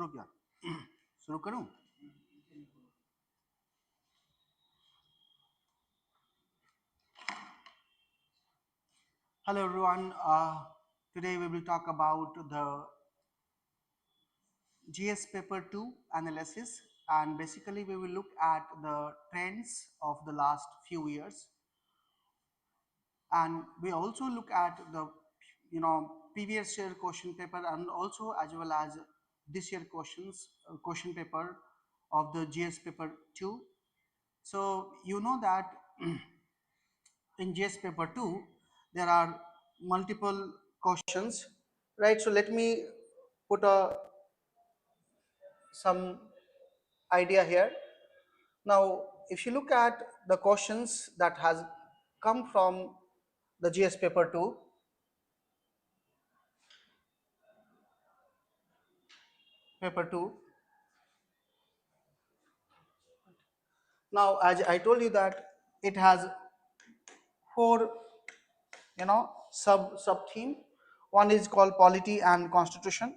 शुरू क्या शुरू करूं? Hello everyone. Today we will talk about the GS paper 2 analysis, and basically we will look at the trends of the last few years, and we also look at the previous year question paper and also as well as this year question paper of the GS paper 2. So you know that in GS paper 2 there are multiple questions, right? So let me put some idea here. Now if you look at the questions that has come from the GS paper 2, now as I told you that it has four sub theme. One is called polity and constitution.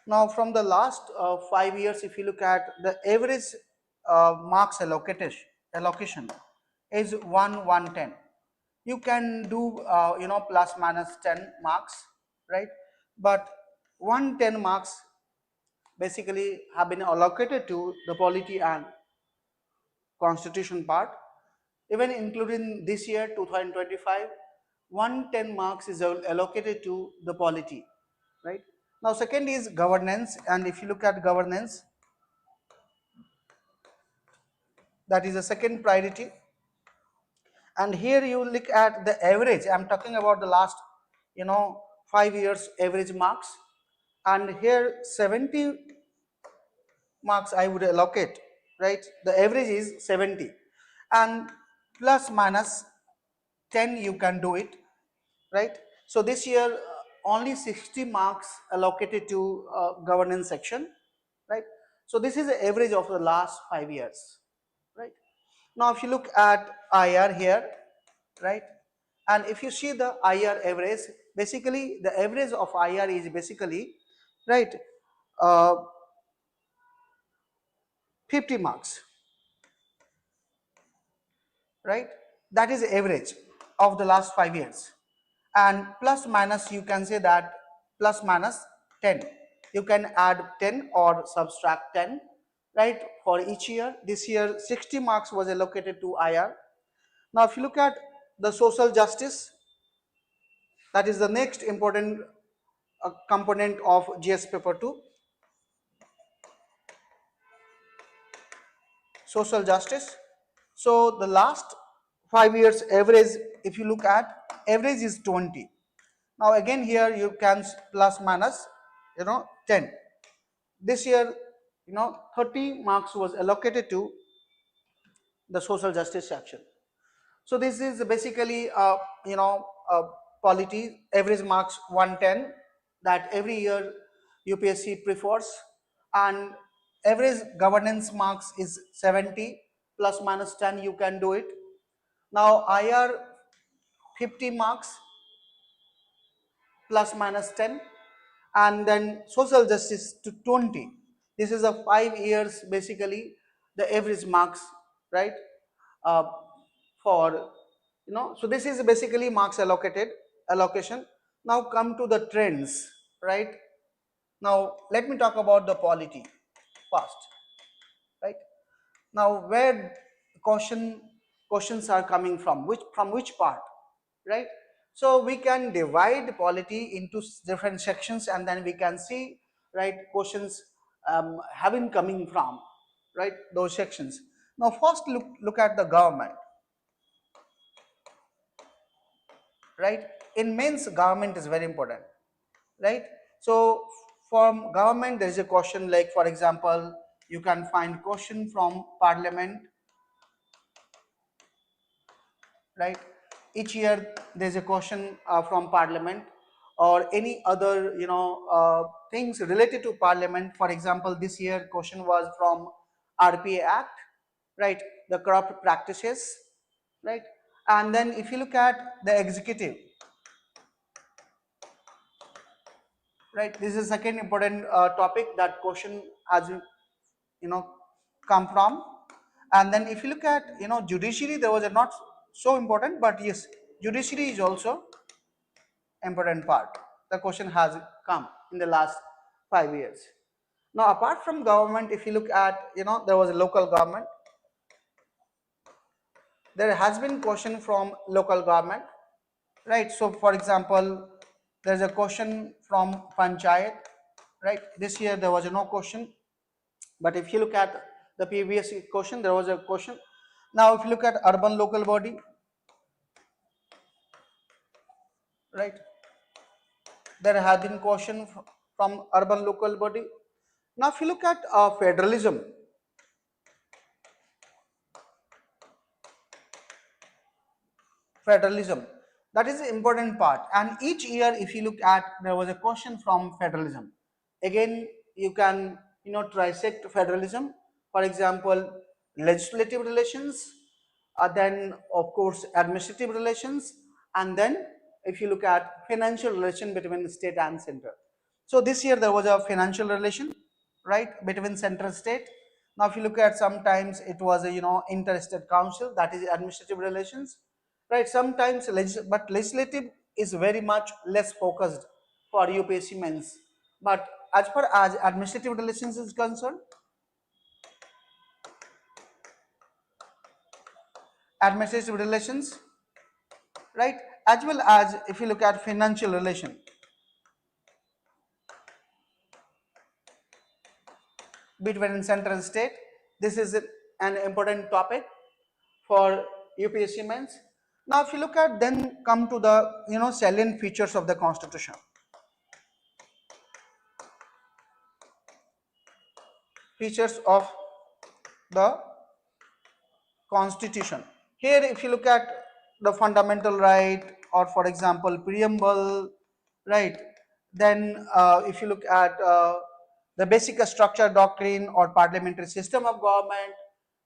Now from the last 5 years, if you look at the average marks allocation is 110. You can do plus minus 10 marks, right? But 110 marks basically have been allocated to the polity and constitution part. Even including this year 2025, 110 marks is allocated to the polity, right? Now second is governance, and if you look at governance, that is the second priority. And here you look at the average. I'm talking about the last 5 years average marks, and here 70 marks I would allocate, right? The average is 70 and plus minus 10 you can do it, right? So this year only 60 marks allocated to governance section, right? So this is the average of the last 5 years, right? Now if you look at IR here, right, and if you see the IR average, basically the average of IR is basically, right, 50 marks, right? That is the average of the last 5 years, and plus minus you can say that plus minus 10, you can add 10 or subtract 10, right, for each year. This year 60 marks was allocated to IR. Now if you look at the social justice, that is the next important component of GS paper 2, social justice. So the last 5 years average, if you look at, average is 20. Now again here you can plus minus 10. This year 30 marks was allocated to the social justice section. So this is basically polity average marks 110 that every year UPSC prefers, and average governance marks is 70 plus minus 10 you can do it. Now IR 50 marks plus minus 10, and then social justice to 20. This is a 5 years basically the average marks, right, uh, for so this is basically marks allocation. Now come to the trends, right? Now let me talk about the polity first, right? Now where questions are coming from, which part, right? So we can divide polity into different sections, and then we can see, right, questions having coming from, right, those sections. Now first look at the government, right? In mains, government is very important, right? So from government there is a question like, for example, you can find question from parliament, right? Each year there is a question from parliament, or any other things related to parliament. For example, this year question was from RPA Act, right, the corrupt practices, right? And then if you look at the executive, right, this is second important topic that question has you know come from. And then if you look at judiciary, there was a not so important, but yes, judiciary is also important part. The question has come in the last 5 years. Now apart from government, if you look at there was a local government, there has been question from local government, right? So for example, there's a question from panchayat, right? This year there was no question, but if you look at the previous question, there was a question. Now if you look at urban local body, right, there have been question from urban local body. Now if you look at federalism, that is the important part. And each year if you look at, there was a question from federalism. Again, you can trisect federalism. For example, legislative relations, then of course administrative relations, and then if you look at financial relation between the state and center. So this year there was a financial relation, right, between center state. Now if you look at, sometimes it was a interstate council, that is administrative relations, right? Sometimes but legislative is very much less focused for UPSC mains. But as far as administrative relations is concerned, administrative relations, right, as well as if you look at financial relation, between central state, this is an important topic for UPSC mains. Now if you look at, then come to the salient features of the constitution. Features of the constitution. Here if you look at the fundamental right, or for example preamble, right, then if you look at the basic structure, doctrine, or parliamentary system of government,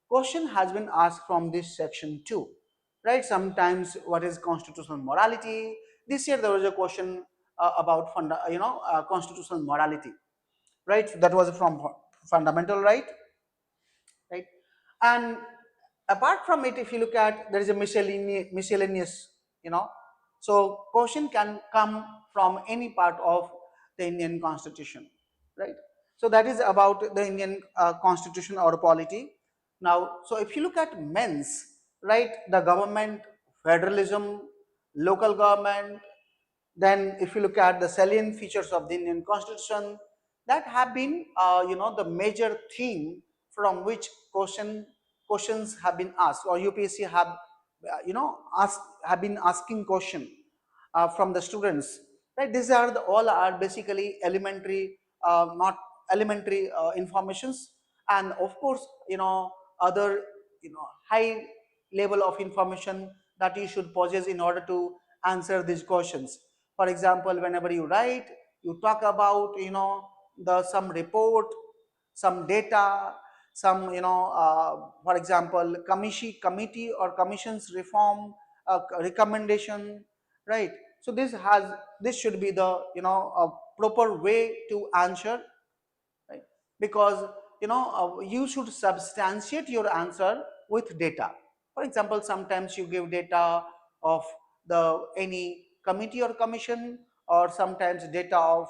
question has been asked from this section too, right? Sometimes what is constitutional morality. This year there was a question about constitutional morality, right? That was from fundamental right, right? And apart from it, if you look at, there is a miscellaneous, so question can come from any part of the Indian constitution, right? So that is about the Indian constitution or polity. Now so if you look at men's, right, the government, federalism, local government, then if you look at the salient features of the Indian constitution, that have been the major theme from which questions have been asked, or UPSC have have been asking question from the students, right? These are all are basically elementary, not elementary informations, and of course other high level of information that you should possess in order to answer these questions. For example, whenever you write, you talk about the some report, some data, some for example committee or commission's reform recommendation, right? So this should be the a proper way to answer, right? Because you should substantiate your answer with data. For example, sometimes you give data of the any committee or commission, or sometimes data of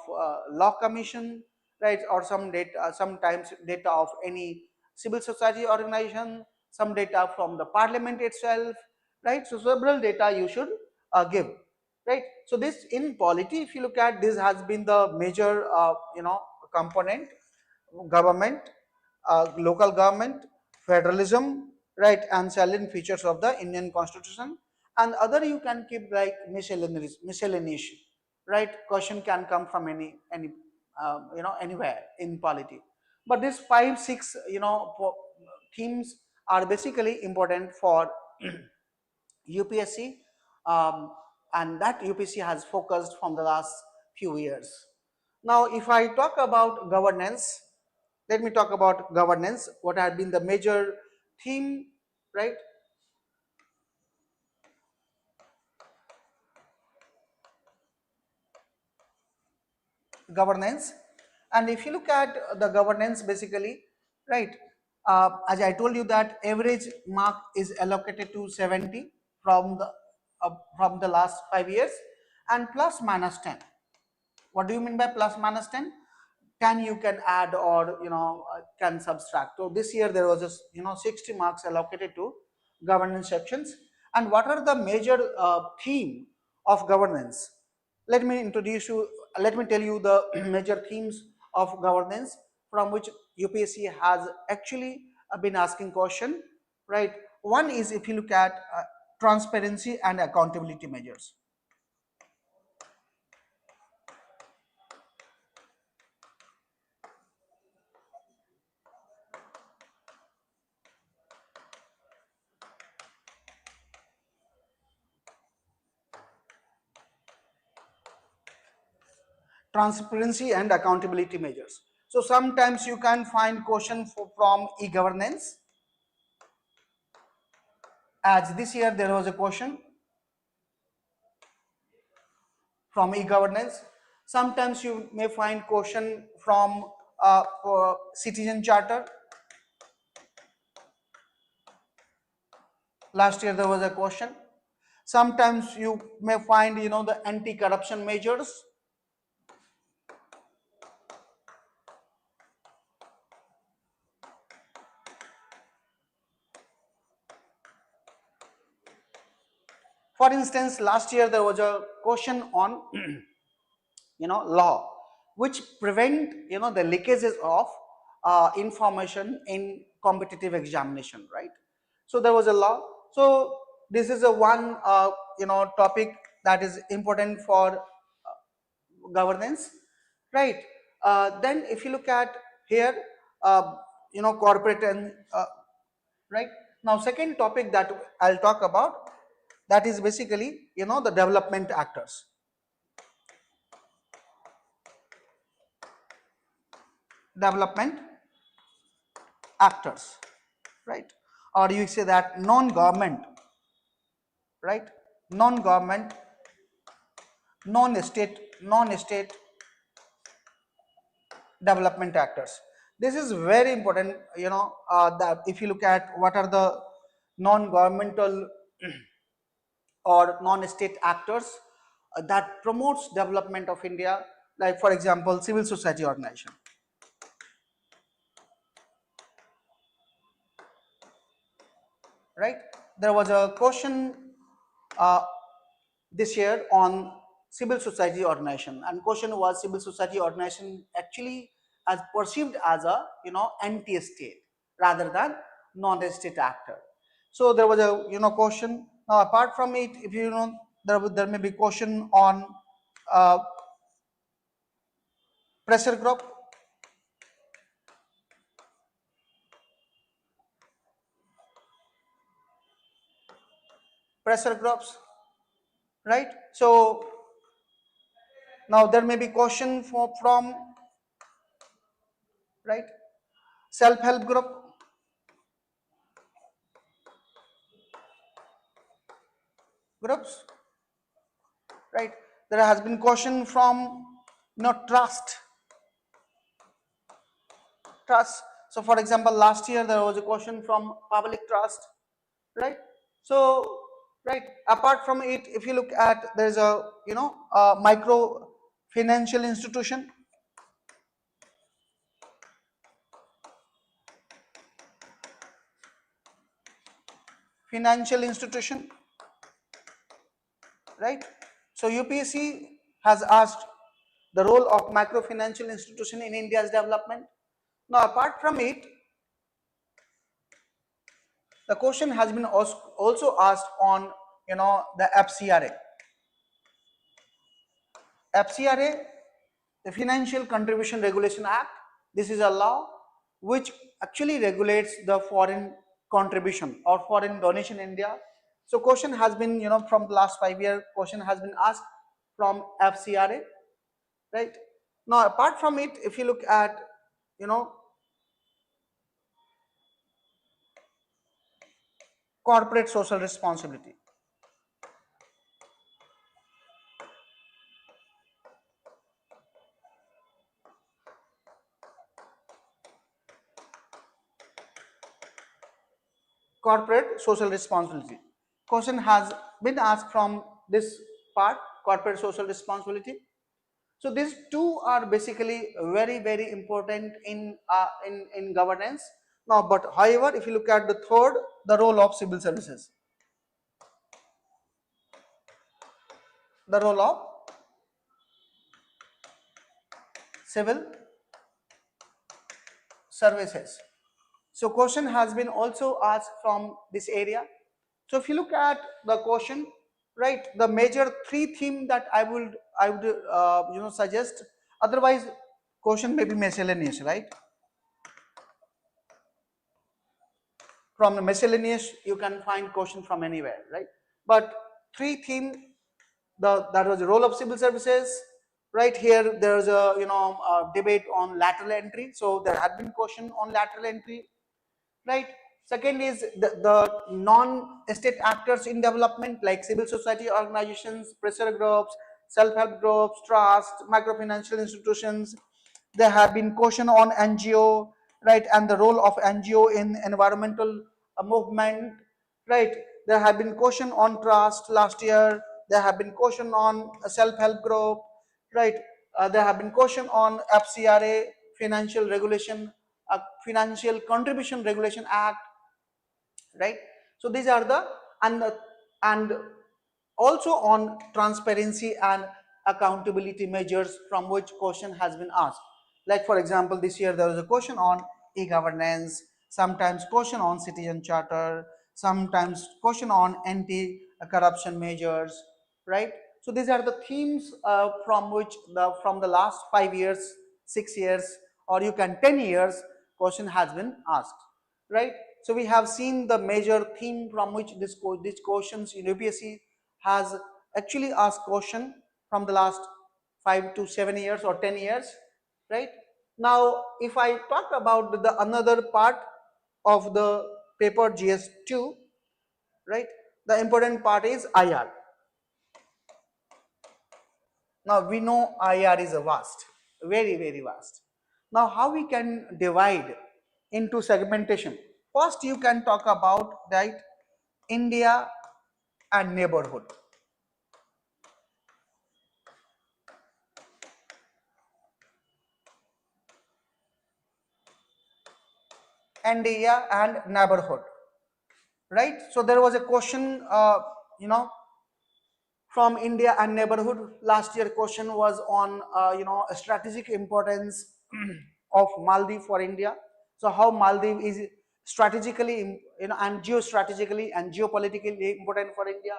law commission, right? Or some data, sometimes data of any civil society organization, some data from the parliament itself, right? So several data you should give, right? So this in polity, if you look at, this has been the major component: government, local government, federalism, right, and salient features of the Indian constitution. And other you can keep like miscellaneous, right? Question can come from any anywhere in polity. But these 5 6 themes are basically important for UPSC, and that UPSC has focused from the last few years. Now if I talk about governance, let me talk about governance, what had been the major theme, right? governance. And if you look at the governance basically, right, as I told you that average mark is allocated to 70 from the last 5 years, and plus minus 10. What do you mean by plus minus 10? 10 you can add, or can subtract. So this year there was a 60 marks allocated to governance sections. And what are the major theme of governance? Let me introduce you, let me tell you the major themes of governance from which UPSC has actually been asking question, right? One is, if you look at transparency and accountability measures. Transparency and accountability measures. So sometimes you can find question from e-governance. As this year there was a question from e-governance. Sometimes you may find question from for citizen charter. Last year there was a question. Sometimes you may find the anti-corruption measures. For instance, last year there was a question on law which prevent the leakages of information in competitive examination, right? So there was a law. So this is a one topic that is important for governance, right? Then if you look at here, corporate and right. Now second topic that I'll talk about, that is basically the development actors. Development actors, right? Or you say that non-government, right? Non-government, non-state development actors. This is very important, that if you look at what are the non-governmental or non-state actors that promotes development of India, like for example civil society organization, right? There was a question this year on civil society organization, and question was, civil society organization actually as perceived as a anti-state rather than non-state actor. So there was a question. Now apart from it, if there may be question on uh, pressure group, pressure groups, right? So now there may be question from right, self-help group, groups, right? There has been question from trust. So for example, last year there was a question from public trust, right? So right, apart from it, if you look at, there's a micro financial institution, financial institution, right? So UPSC has asked the role of microfinancial institution in India's development. Now apart from it, the question has been also asked on the FCRA. FCRA, the Financial Contribution Regulation Act. This is a law which actually regulates the foreign contribution or foreign donation in India. So question has been from the last 5 year, question has been asked from FCRA, right? Now apart from it, if you look at corporate social responsibility, corporate social responsibility. Question has been asked from this part, corporate social responsibility. So these two are basically very important in governance. Now, but however, if you look at the third, the role of civil services, the role of civil services. So question has been also asked from this area. So if you look at the question, right, the major three theme that I would suggest. Otherwise, question may be miscellaneous, right? From the miscellaneous, you can find question from anywhere, right? But three theme, that was the role of civil services. Right here, there is a debate on lateral entry. So there had been question on lateral entry, right? Second is the non-state actors in development, like civil society organizations, pressure groups, self-help groups, trust, microfinancial institutions. There have been question on NGO, right, and the role of NGO in environmental movement, right? There have been question on trust last year. There have been question on a self-help group, right? There have been question on FCRA, financial regulation, financial contribution regulation act, right? So these are the and also on transparency and accountability measures, from which question has been asked. Like for example, this year there was a question on e-governance, sometimes question on citizen charter, sometimes question on anti-corruption measures, right? So these are the themes from which from the last 5 years, 6 years, or you can 10 years, question has been asked, right? So we have seen the major theme from which this questions in UPSC has actually asked question from the last 5 to 7 years or 10 years, right? Now, if I talk about the another part of the paper GS2, right? The important part is IR. Now we know IR is a vast, very vast. Now how we can divide into segmentation? First, you can talk about, right, India and neighborhood. India and neighborhood, right? So there was a question, from India and neighborhood. Last year question was on, strategic importance of Maldives for India. So how Maldives is strategically, and geostrategically and geopolitically important for India,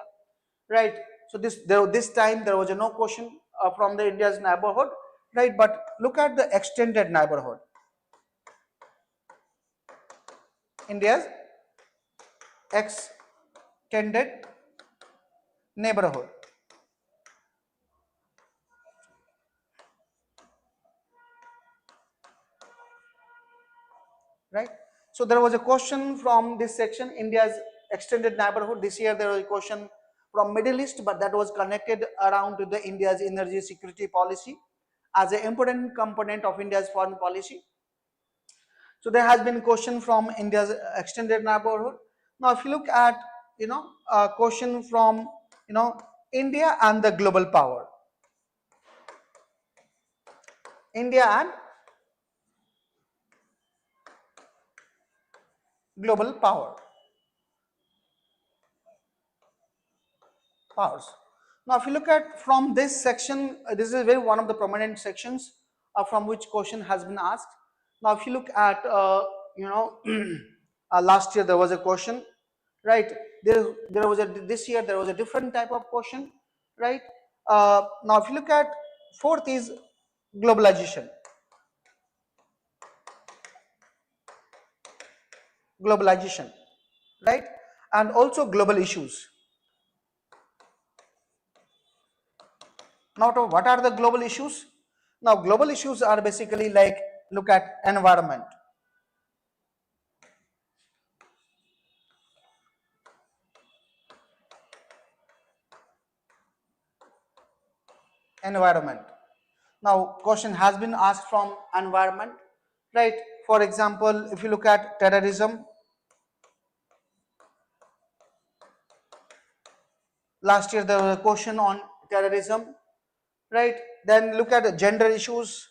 right? So this time there was no question from the India's neighborhood, right? But look at the extended neighborhood. India's extended neighborhood, right? So there was a question from this section, India's extended neighborhood. This year there was a question from Middle East, but that was connected around to the India's energy security policy as an important component of India's foreign policy. So there has been question from India's extended neighborhood. Now, if you look at, a question from, India and the global power. India and global powers. Now, if you look at from this section, this is very one of the prominent sections from which question has been asked. Now, if you look at, last year there was a question, right? There was this year there was a different type of question, right? Now, if you look at fourth is globalization. Globalization, right? And also global issues. Now, what are the global issues? Now, global issues are basically like, look at environment. Environment. Now, question has been asked from environment, right? For example, if you look at terrorism, Last year there was a question on terrorism, right? Then look at gender issues.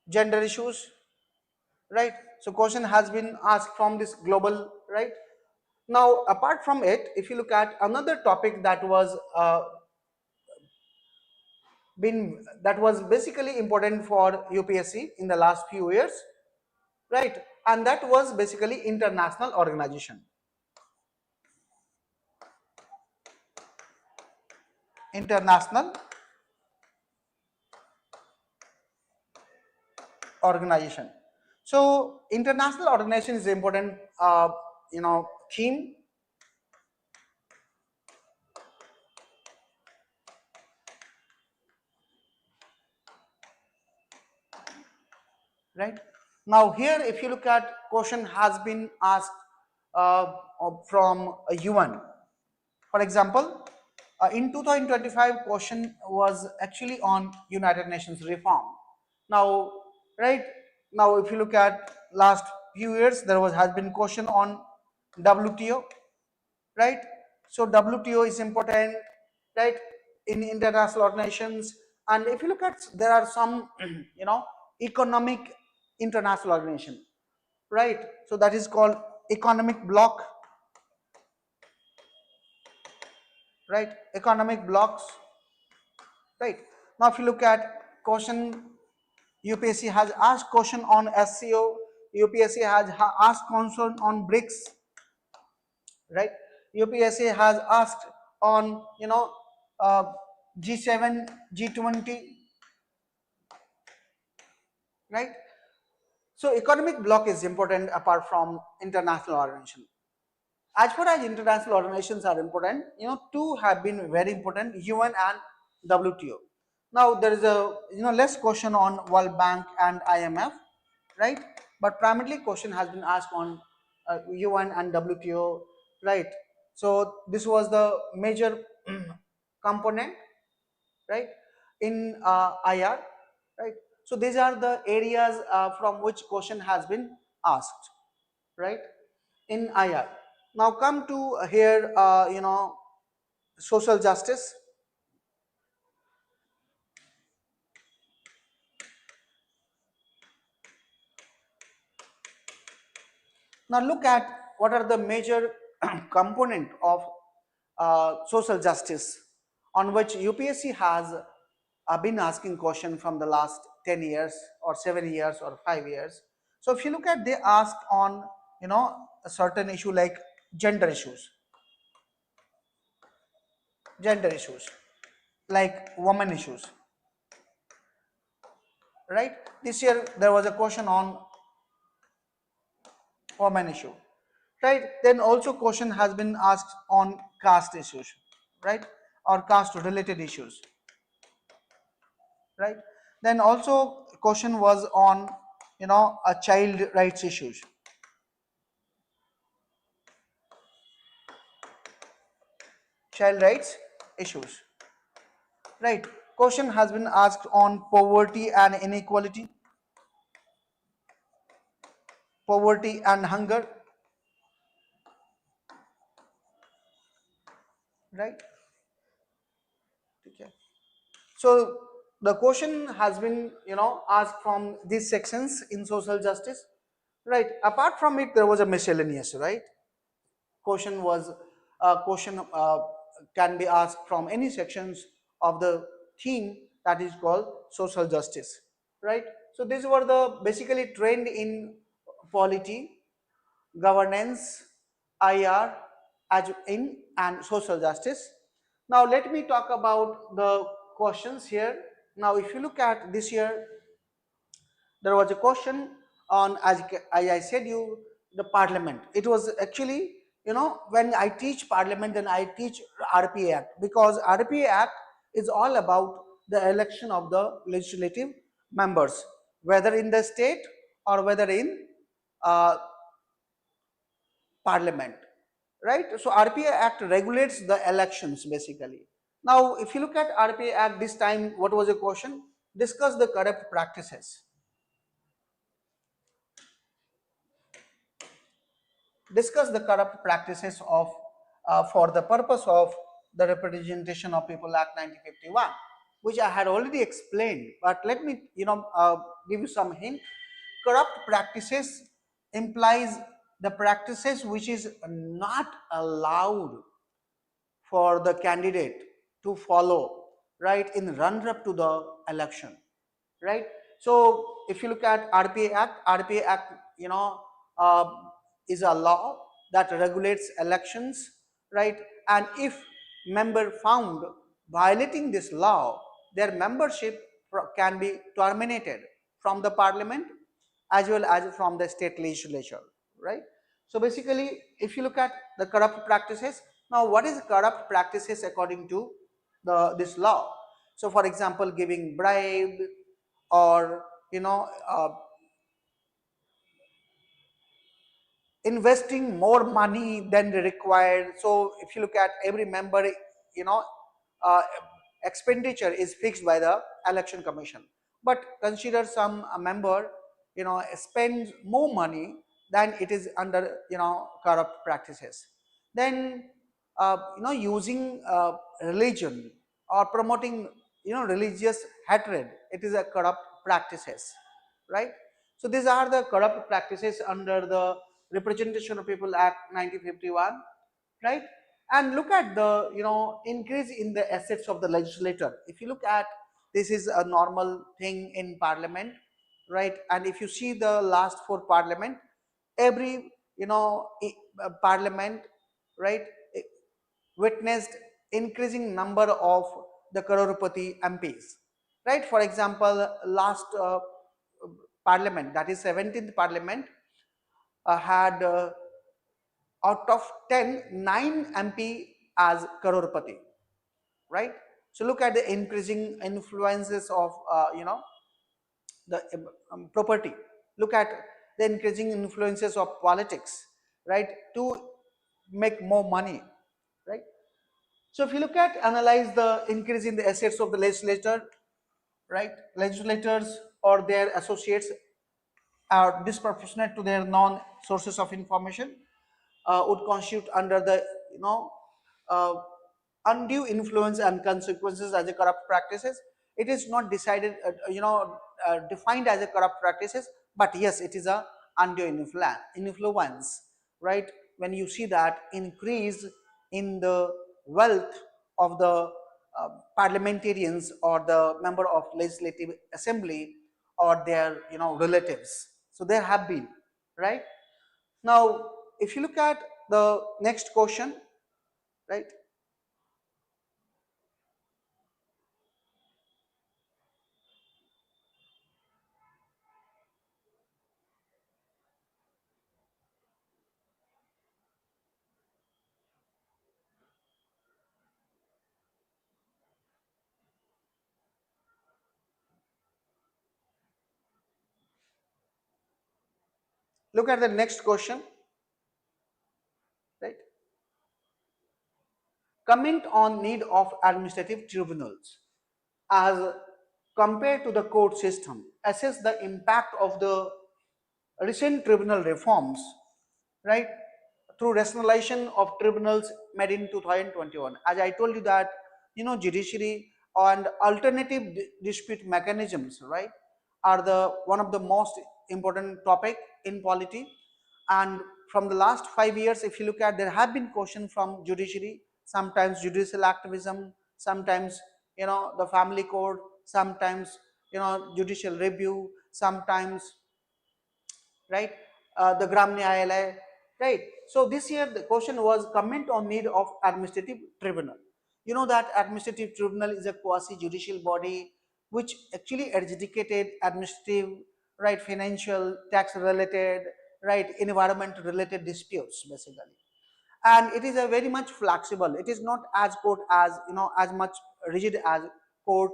Gender issues, right? So question has been asked from this global, right? Now apart from it, if you look at another topic that was that was basically important for UPSC in the last few years, right? And that was basically international organization. International organization. So international organization is important, theme. Right now here, if you look at question has been asked from a UN. For example, in 2025 question was actually on United Nations reform. Now, right now, if you look at last few years, there has been question on WTO, right? So WTO is important, right, in international organizations. And if you look at, there are some, economic international organization, right? So that is called economic bloc, right? Economic blocks, right? Now, if you look at question, UPSC has asked question on SCO, UPSC has asked question on BRICS, right? UPSC has asked on, G7, G20, right? So economic bloc is important apart from international organization. As far as international organizations are important, two have been very important, UN and WTO. Now there is a less question on World Bank and IMF, right? But primarily question has been asked on UN and WTO, right? So this was the major component, right, in IR, right? So these are the areas from which question has been asked, right, in IR. Now come to here, social justice. Now look at what are the major component of social justice on which UPSC has been asking question from the last 10 years or 7 years or 5 years. So if you look at, they ask on, a certain issue like gender issues, like women issues, right? This year there was a question on women issue, right? Then also question has been asked on caste issues, right, or caste related issues, right? Then also question was on, a child rights issues, child rights issues, right? Question has been asked on poverty and inequality, poverty and hunger, right? Okay. So the question has been, asked from these sections in social justice, right? Apart from it, there was a miscellaneous, right? Question was question can be asked from any sections of the theme that is called social justice, right? So these were the basically trend in polity, governance, IR, as in and social justice. Now let me talk about the questions here. Now if you look at this year, there was a question on, as I said you, the parliament. It was actually, when I teach parliament, then I teach RPA Act, because RPA Act is all about the election of the legislative members, whether in the state or whether in uh, parliament, right? So RPA Act regulates the elections basically. Now if you look at RPA Act, this time what was the question? Discuss the corrupt practices. discuss the corrupt practices of for the purpose of the Representation of People Act 1951, which I had already explained. But let me give you some hint. Corrupt practices implies the practices which is not allowed for the candidate to follow, right, in run up to the election, right? So if you look at RPA Act, uh, is a law that regulates elections, right? And if member found violating this law, their membership can be terminated from the parliament as well as from the state legislature, right? So basically, if you look at the corrupt practices, now what is corrupt practices according to this law? So for example, giving bribe, or investing more money than required. So if you look at every member, you know uh, expenditure is fixed by the election commission, but consider some member spends more money than it is under corrupt practices. Then using religion or promoting religious hatred, it is a corrupt practices, right? So these are the corrupt practices under the Representation of People Act 1951, right? And look at the increase in the assets of the legislator. If you look at, this is a normal thing in parliament, right? And if you see the last four parliament, every parliament, right, witnessed increasing number of the crorepati MPs, right? For example, last parliament, that is 17th parliament, had out of 10, 9 MP as crorepati, right? So look at the increasing influences of the property. Look at the increasing influences of politics, right, to make more money, right? So if you look at analyze the increase in the assets of the legislator, right, legislators or their associates are disproportionate to their non sources of information, would constitute under the uh, undue influence and consequences as a corrupt practices. It is not decided defined as a corrupt practices, but yes, it is a undue influence, right? When you see that increase in the wealth of the parliamentarians or the member of legislative assembly or their relatives. So there have been, right? Now if you look at the next question, right, look at the next question, right? Comment on need of administrative tribunals as compared to the court system. Assess the impact of the recent tribunal reforms, right, through rationalization of tribunals made in 2021. As I told you that judiciary and alternative dispute mechanisms, right, are the one of the most important topic in polity. And from the last 5 years, if you look at, there have been questions from judiciary, sometimes judicial activism, sometimes the family code, sometimes judicial review, sometimes, right, the Gram Nyayalaya, right? So this year the question was comment on need of administrative tribunal. You know that administrative tribunal is a quasi judicial body which actually adjudicated administrative, right, financial, tax related, right, environment related disputes basically. And it is a very much flexible, it is not as court as as much rigid as court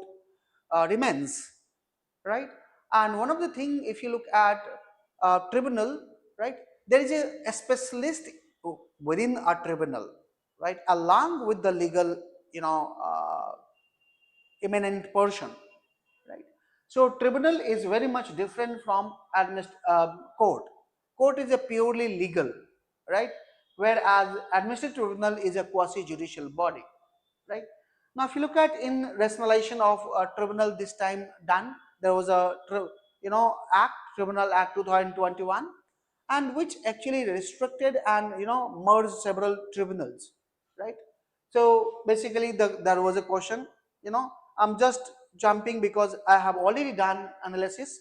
remains, right? And one of the thing, if you look at tribunal, right, there is a specialist within a tribunal, right, along with the legal eminent person, right? So tribunal is very much different from court. Court is a purely legal, right? Whereas administrative tribunal is a quasi-judicial body, right? Now, if you look at in rationalization of tribunal this time done, there was a act, Tribunal Act 2021, and which actually restricted and merged several tribunals, right? So basically, there was a question. I'm just jumping because I have already done analysis,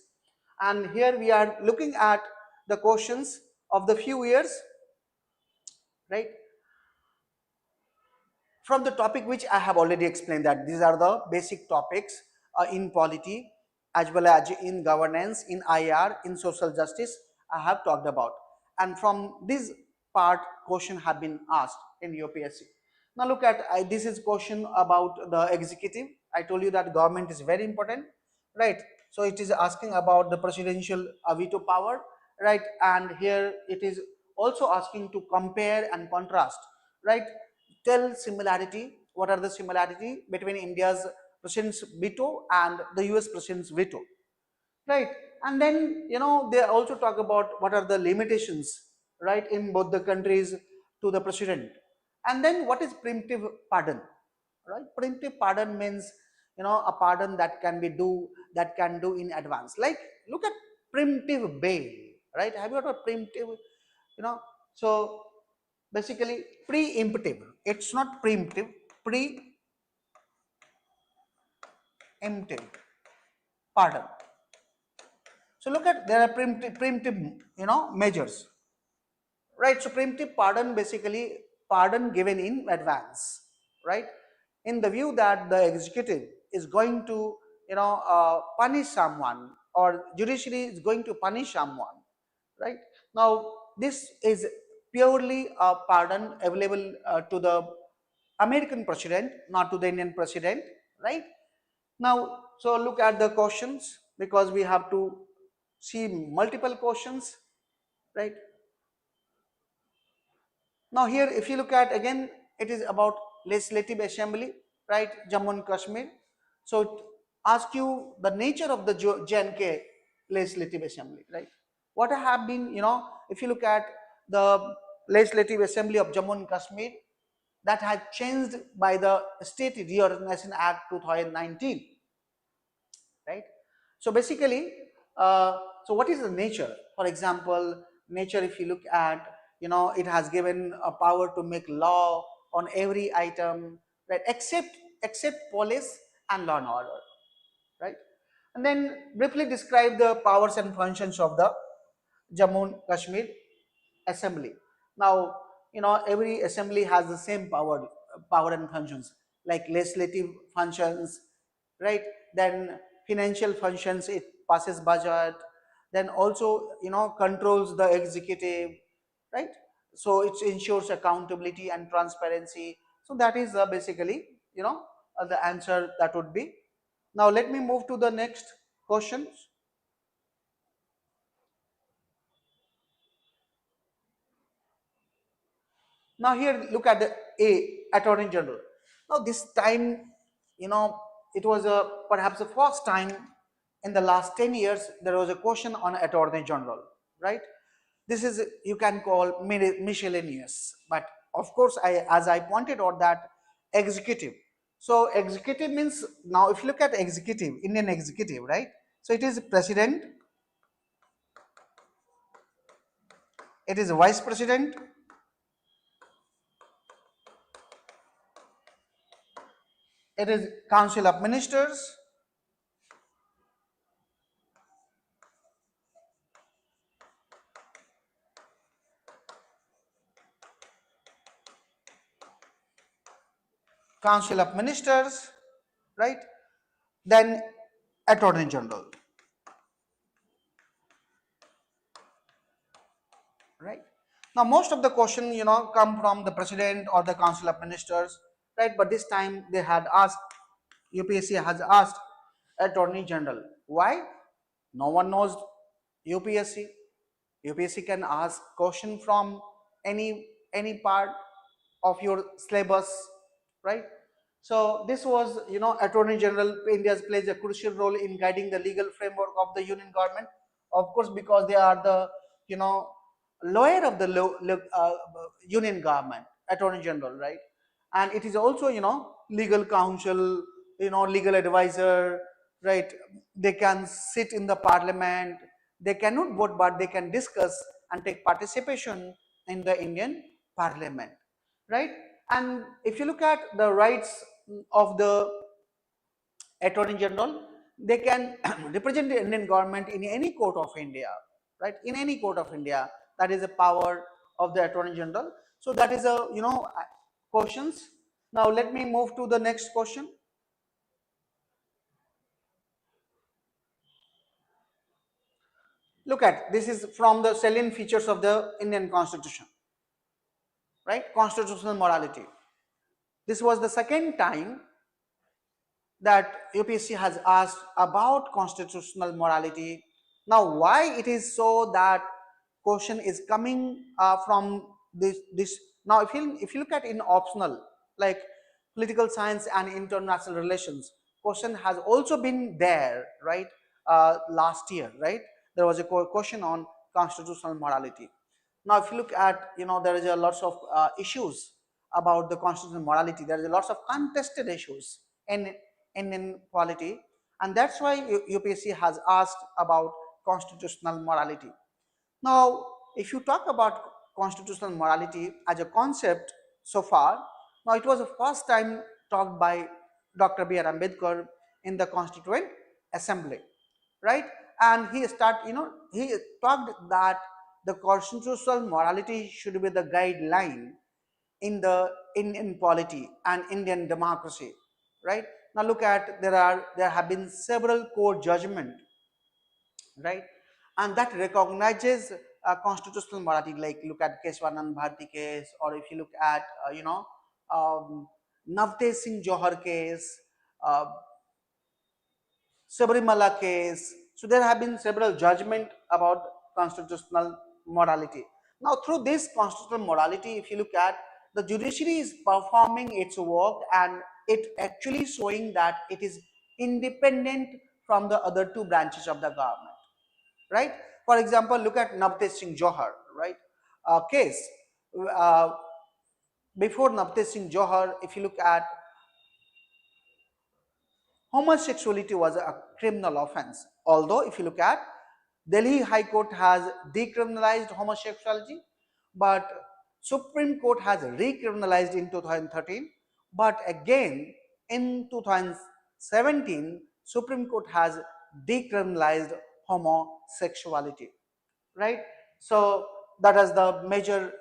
and here we are looking at the questions of the few years, right? From the topic which I have already explained, that these are the basic topics in polity as well as in governance, in IR, in social justice I have talked about. And from this part, question have been asked in UPSC. Now look at, this is question about the executive. I told you that government is very important, right? So it is asking about the presidential veto power, right? And here it is also asking to compare and contrast, right? Tell similarity, what are the similarity between India's president's veto and the US president's veto, right? And then they also talk about what are the limitations, right, in both the countries to the president. And then what is preemptive pardon, right? Preemptive pardon means a pardon that can do in advance, like look at preemptive bail, right? Have you heard of preemptive? you know so basically preemptive, it's not preemptive, preemptive pardon. So look at, there are preemptive measures, right? So preemptive pardon, basically pardon given in advance, right? In the view that the executive is going to punish someone, or judiciary is going to punish someone, right? Now this is purely a pardon available to the American president, not to the Indian president, right? Now, so look at the questions, because we have to see multiple questions, right? Now here, if you look at again, it is about legislative assembly, right? Jammu and Kashmir. So it asks you the nature of the JNK legislative assembly, right? What have been, if you look at the legislative assembly of Jammu and Kashmir, that had changed by the State Reorganization Act 2019, right? So basically, so what is the nature? For example, nature, if you look at, it has given a power to make law on every item, right? Except police and law and order, right? And then briefly describe the powers and functions of the Jammu and Kashmir assembly. Now, every assembly has the same power and functions, like legislative functions, right? Then financial functions, it passes budget, then also controls the executive, right? So it ensures accountability and transparency. So that is basically the answer that would be. Now let me move to the next question. Now here look at the Attorney General. Now this time, it was perhaps the first time in the last 10 years there was a question on Attorney General, right? This is, you can call miscellaneous, but of course as I pointed out, that executive. So executive means, now if you look at executive, Indian executive, right? So it is president, it is vice president, it is council of ministers, council of ministers, right? Then Attorney General, right? Now most of the question come from the president or the council of ministers, right? But this time they had asked, UPSC has asked Attorney General. Why? No one knows. UPSC UPSC can ask question from any part of your syllabus, right? So this was, Attorney General India's plays a crucial role in guiding the legal framework of the union government, of course, because they are the, you know lawyer of the union government, attorney general, right? And it is also, legal counsel, legal advisor, right? They can sit in the parliament, they cannot vote, but they can discuss and take participation in the Indian parliament, right? And if you look at the rights of the attorney general, they can represent the Indian government in any court of India, right? In any court of India, that is a power of the attorney general. So that is a, questions. Now let me move to the next question. Look at this, is from the salient features of the Indian constitution, right? Constitutional morality. This was the second time that UPSC has asked about constitutional morality. Now, why it is so that question is coming from this? Now, if you look at in optional, like political science and international relations, question has also been there, right? Last year, right? There was a question on constitutional morality. Now, if you look at, there is a lots of issues about the constitutional morality. There is a lots of contested issues in Indian polity, and that's why UPSC has asked about constitutional morality. Now, if you talk about constitutional morality as a concept so far, now it was the first time talked by Dr. B.R. Ambedkar in the Constituent Assembly, right? And he talked that the constitutional morality should be the guideline in the Indian polity and Indian democracy, right? Now look at, there have been several court judgment, right? And that recognizes constitutional morality, like look at Keswanand Bharti case, or if you look at Navtej Singh Johar case, uh, Sabrimala case. So there have been several judgment about constitutional morality. Now through this constitutional morality, if you look at, the judiciary is performing its work, and it actually showing that it is independent from the other two branches of the government, right? For example, look at Navtej Singh Johar, right? Case. Uh, Before Navtej Singh Johar, if you look at, homosexuality was a criminal offense. Although, if you look at, Delhi High Court has decriminalized homosexuality, but Supreme Court has recriminalized in 2013. But again, in 2017, Supreme Court has decriminalized homosexuality, right? So that is the major,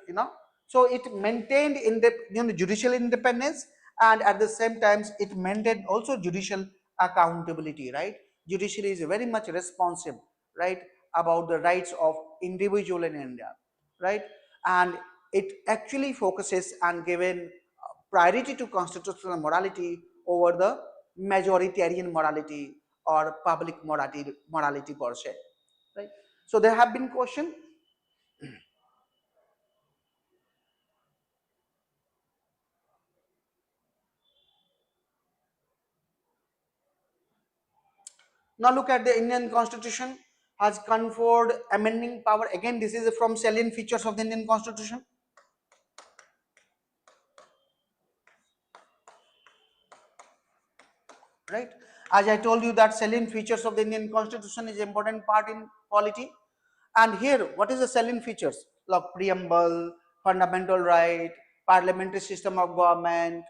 so it maintained in the, judicial independence, and at the same times it maintained also judicial accountability, right? Judiciary is very much responsive, right, about the rights of individual in India, right? And it actually focuses and given priority to constitutional morality over the majoritarian morality or public morality per se, right? So there have been questions. Now look at, the Indian Constitution has conferred amending power. Again, this is from salient features of the Indian Constitution, right? As I told you that salient features of the Indian Constitution is important part in polity. And here, what is the salient features? Like preamble, fundamental right, parliamentary system of government,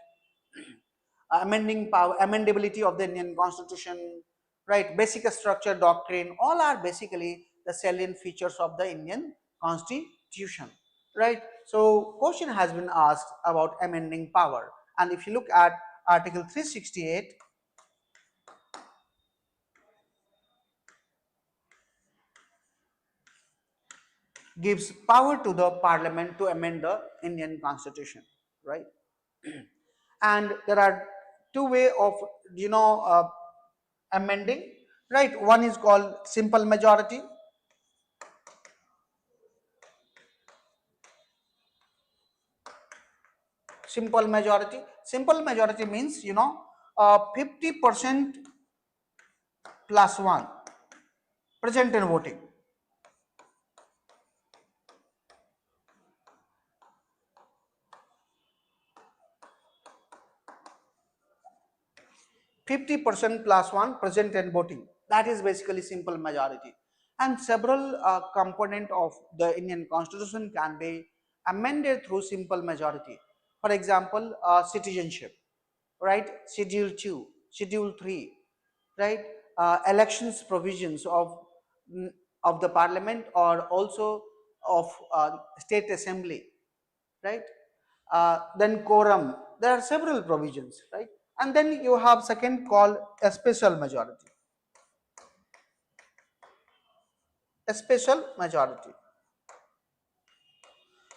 amending power, amendability of the Indian Constitution, right? Basic structure, doctrine, all are basically the salient features of the Indian Constitution, right? So question has been asked about amending power, and if you look at Article 368, gives power to the parliament to amend the Indian Constitution, right? And there are two way of, amending, right? One is called simple majority. Simple majority means, 50% plus one present in voting, 50% plus 1 present and voting. That is basically simple majority. And several component of the Indian constitution can be amended through simple majority. For example, citizenship, right? Schedule 2, Schedule 3, right? Elections provisions of the parliament or also of state assembly, right? Then quorum. There are several provisions, right? And then you have second called a special majority. A special majority.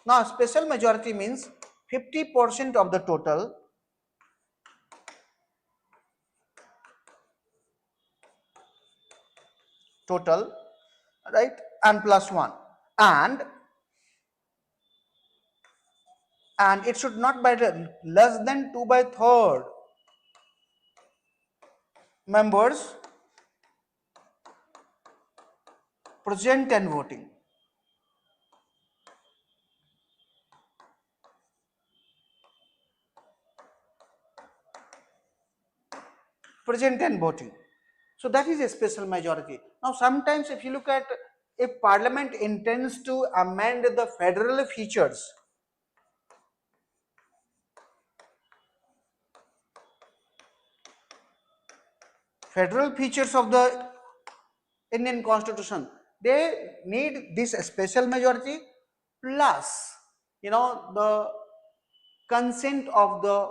Now, special majority means 50% of the total, right? And plus one, and it should not be less than 2 by 3rd members present and voting. Present and voting. So that is a special majority. Now sometimes if you look at, if parliament intends to amend the federal features, of the Indian constitution, they need this special majority plus the consent of the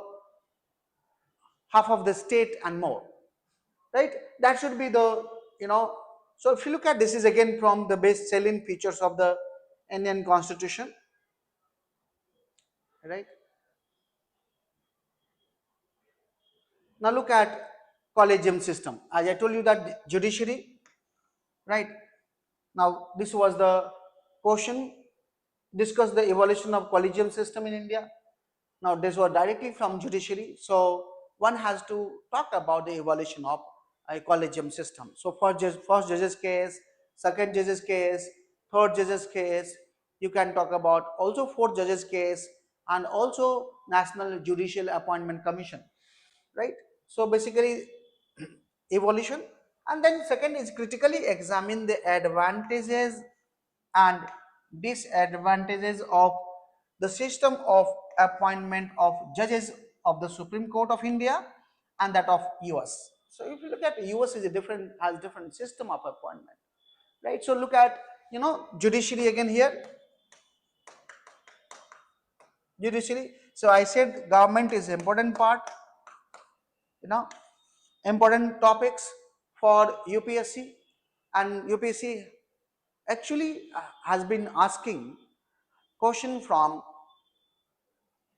half of the state and more, right? That should be the, so if you look at, this is again from the base salient features of the Indian constitution, right? Now look at collegium system. As I told you that judiciary, right? Now this was the question, discuss the evolution of collegium system in India. Now this was directly from judiciary, so one has to talk about the evolution of a collegium system. So first judge's case, second judge's case, third judge's case, you can talk about also fourth judge's case, and also National Judicial Appointment Commission, right? So basically evolution. And then second is critically examine the advantages and disadvantages of the system of appointment of judges of the Supreme Court of India and that of US. So if you look at US is a different, has different system of appointment, right? So look at judiciary again here, judiciary. So I said government is important part, important topics for UPSC, and UPSC actually has been asking question from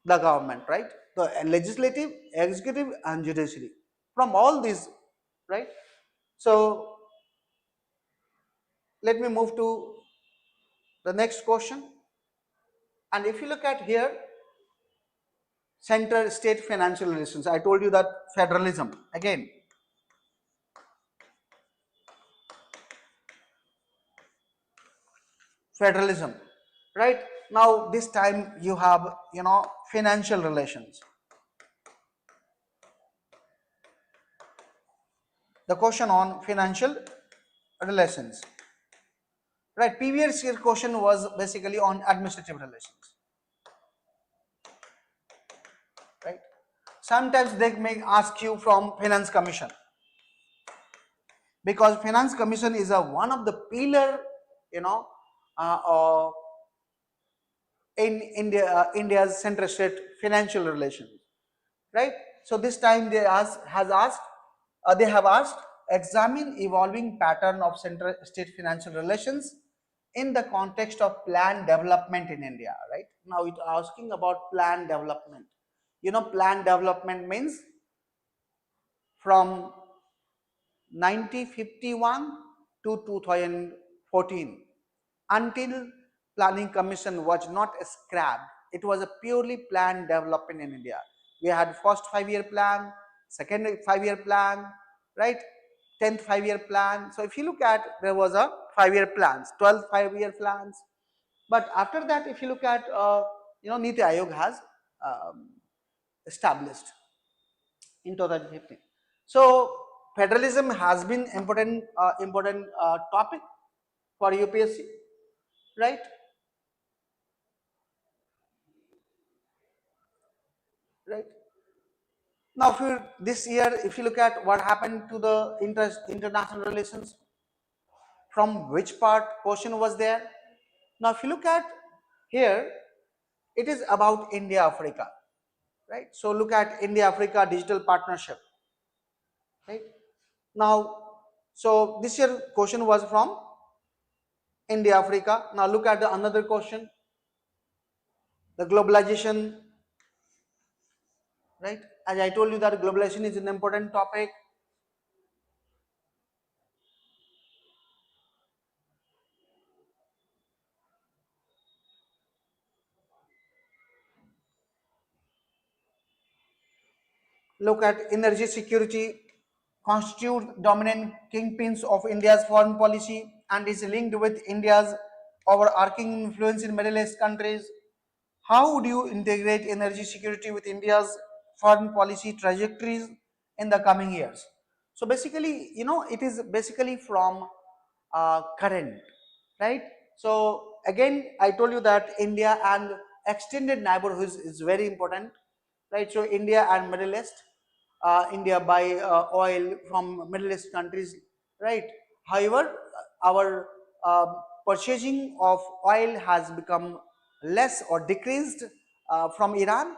the government, right? The legislative, executive and judiciary, from all these, right? So let me move to the next question. And if you look at here, center state financial relations, I told you that federalism again, federalism, right? Now this time you have financial relations. The question on financial relations, right? Previous year question was basically on administrative relations, right? Sometimes they may ask you from finance commission, because finance commission is a one of the pillar, uh, in India, India's center state financial relations, right? So this time they they have asked, examine evolving pattern of center state financial relations in the context of planned development in India, right? Now it's asking about planned development. Planned development means from 1951 to 2014, until planning commission was not scrapped. It was a purely planned development in India. We had first 5-year plan, second 5-year plan, right? 10th 5-year plan. So if you look at, there was a 5-year plans, 12 5-year plans. But after that, if you look at, Niti Aayog has established in 2015. So federalism has been important topic for UPSC, right? Right. Now, if you this year, if you look at what happened to the international relations, from which part question was there? Now, if you look at here, it is about India Africa, right? So look at India Africa digital partnership, right? Now, so this year question was from India Africa. Now look at the another question, the globalization, right? As I told you that globalization is an important topic. Look at energy security constitute dominant kingpins of India's foreign policy and is linked with India's overarching influence in Middle East countries. How would you integrate energy security with India's foreign policy trajectories in the coming years? So basically, it is basically from current, right? So again, I told you that India and extended neighborhoods is very important, right? So India and Middle East, India buy oil from Middle East countries, right? However, our purchasing of oil has become less or decreased from Iran.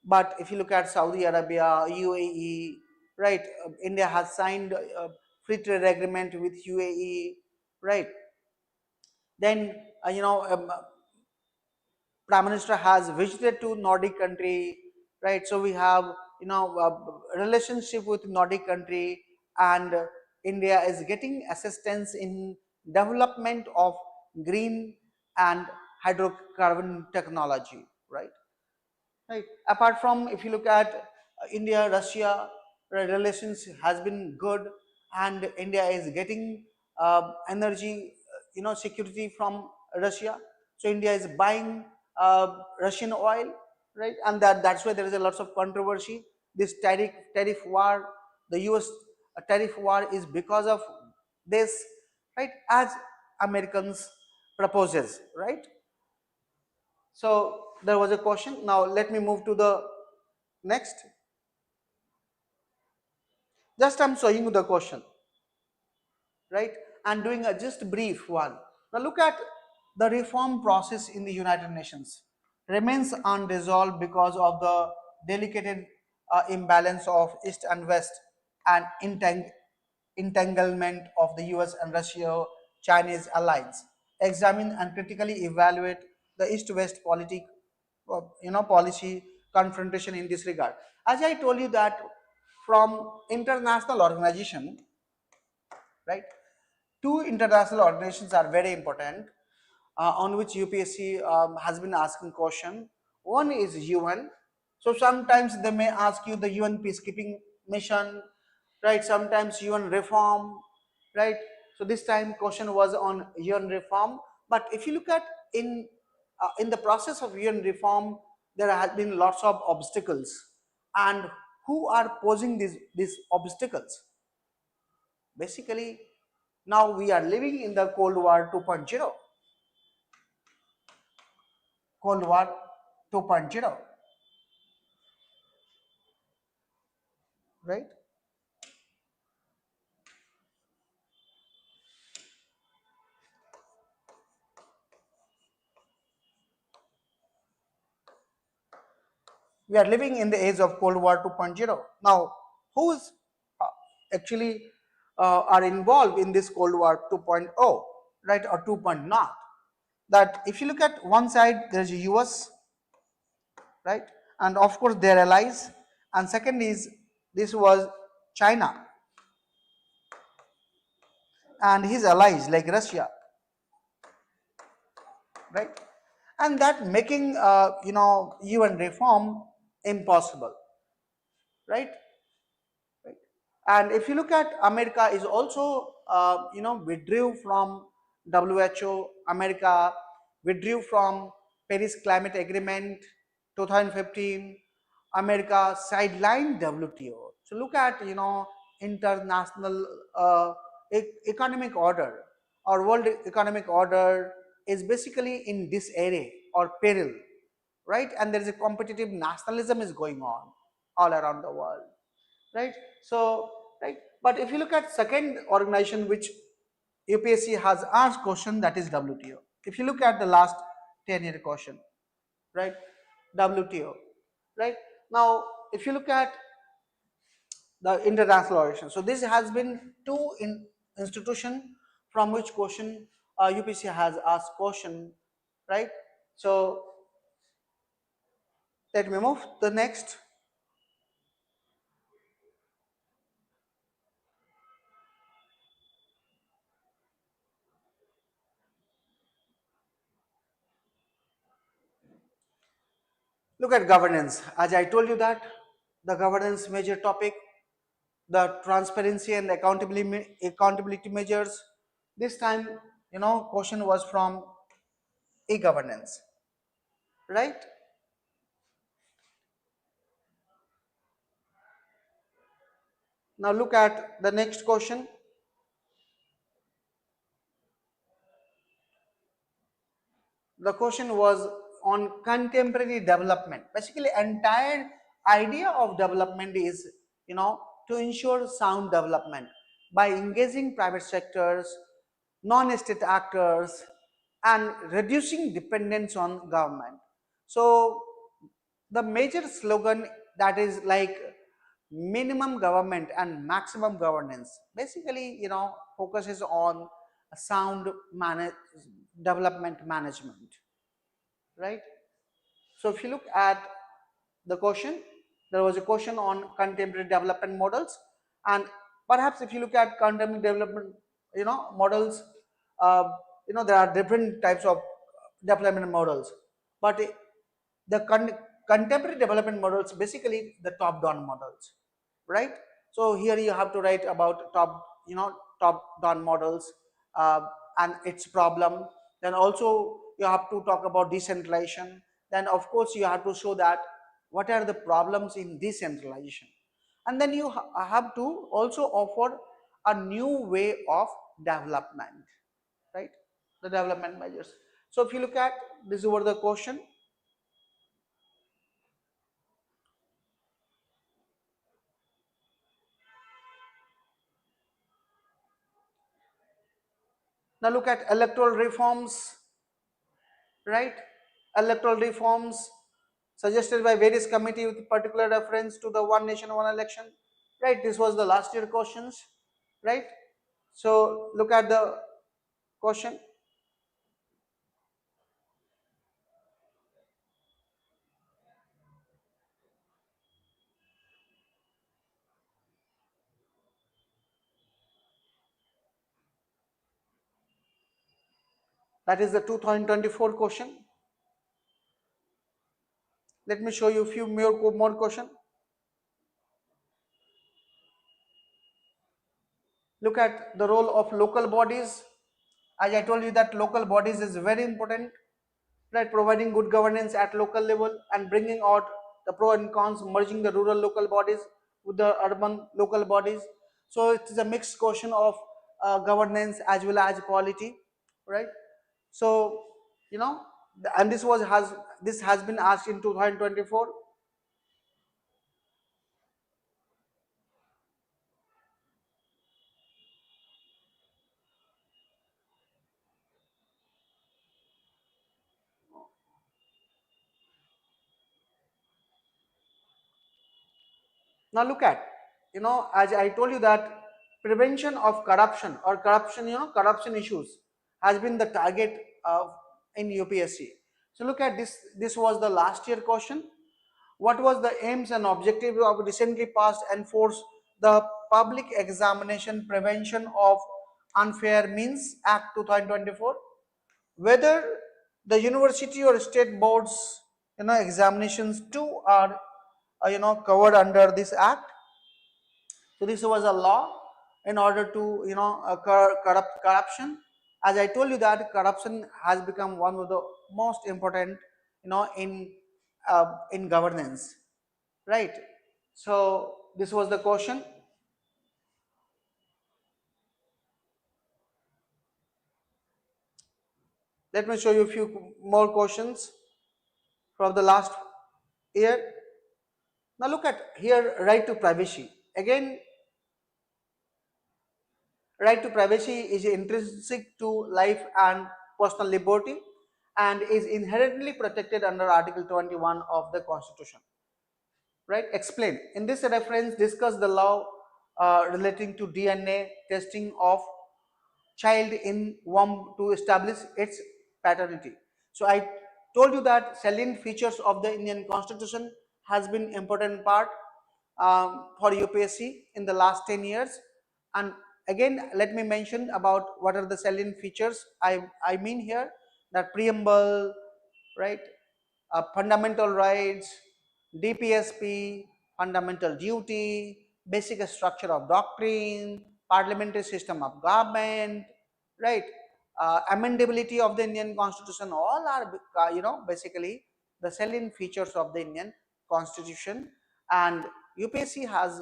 But if you look at Saudi Arabia, UAE, right, India has signed a free trade agreement with UAE, right? Then, Prime Minister has visited to Nordic country, right? So we have, relationship with Nordic country, and India is getting assistance in development of green and hydrocarbon technology, right? Right. Apart from, if you look at India, Russia, relations has been good, and India is getting energy, security from Russia. So India is buying Russian oil, right? And that's why there is a lots of controversy. This tariff war, the U.S. Tariff war is because of this, right? As Americans proposes, right? So there was a question. Now let me move to the next. Just I'm showing you the question, right? And doing a just brief one. Now look at the reform process in the United Nations remains unresolved because of the delicate imbalance of East and West and entanglement of the US and Russia Chinese alliance. Examine and critically evaluate the East-West policy confrontation in this regard. As I told you that from international organization, right? Two international organizations are very important on which UPSC has been asking question. One is UN. So sometimes they may ask you the UN peacekeeping mission, right? Sometimes UN reform, right? So this time question was on UN reform. But if you look at in the process of UN reform, there have been lots of obstacles, and who are posing these obstacles? Basically, now we are living in the Cold War 2.0. Cold War 2.0, right? We are living in the age of Cold War 2.0. Now, who's uh, actually are involved in this Cold War 2.0, right, or 2.0? That if you look at one side, there's the US, right, and of course their allies, and second is this was China and his allies like Russia, right, and that making UN reform impossible, right? Right. And if you look at America is also withdrew from WHO. America withdrew from Paris Climate Agreement 2015. America sidelined WTO. So look at international economic order or world economic order is basically in disarray or peril, right? And there is a competitive nationalism is going on all around the world, right? So, right, but if you look at second organization which UPSC has asked question, that is WTO. If you look at the last 10-year question, right, WTO, right? Now if you look at the international organization, so this has been two institution from which question UPSC has asked question, right? So let me move the next. Look at governance. As I told you that the governance major topic, the transparency and accountability measures. This time, question was from e-governance, right? Now look at the next question. The question was on contemporary development. Basically, entire idea of development is, to ensure sound development by engaging private sectors, non-state actors, and reducing dependence on government. So the major slogan that is like minimum government and maximum governance basically, focuses on sound development management, right? So if you look at the question, there was a question on contemporary development models, and perhaps if you look at contemporary development, models, uh, there are different types of development models, but the contemporary development models basically the top-down models, right? So here you have to write about top-down models uh, and its problem. Then also you have to talk about decentralization. Then of course you have to show that what are the problems in decentralization, and then you have to also offer a new way of development, right? The development measures. So if you look at this over the question. Now look at electoral reforms, right? Electoral reforms suggested by various committee with particular reference to the one nation, one election, right? This was the last year questions, right? So look at the question. That is the 2024 question. Let me show you a few more question. Look at the role of local bodies. As I told you that local bodies is very important, right? Providing good governance at local level and bringing out the pro and cons, merging the rural local bodies with the urban local bodies. So it is a mixed question of governance as well as quality, right? So and this has been asked in 2024. Now look at, as I told you that prevention of corruption or corruption, corruption issues has been the target of in UPSC. So look at this. This was the last year question. What was the aims and objective of recently passed enforce the Public Examination Prevention of Unfair Means Act 2024? Whether the university or state boards, examinations too are, covered under this act. So this was a law in order to, corruption. As I told you that corruption has become one of the most important, in governance, right? So this was the question. Let me show you a few more questions from the last year. Now look at here, right to privacy. Again, right to privacy is intrinsic to life and personal liberty and is inherently protected under Article 21 of the Constitution. Right? Explain. In this reference, discuss the law relating to DNA testing of child in womb to establish its paternity. So I told you that salient features of the Indian Constitution has been important part for UPSC in the last 10 years. And again, let me mention about what are the salient features I mean here, that preamble, right, fundamental rights, DPSP, fundamental duty, basic structure of doctrine, parliamentary system of government, right? Amendability of the Indian Constitution, all are basically the salient features of the Indian Constitution. And UPSC has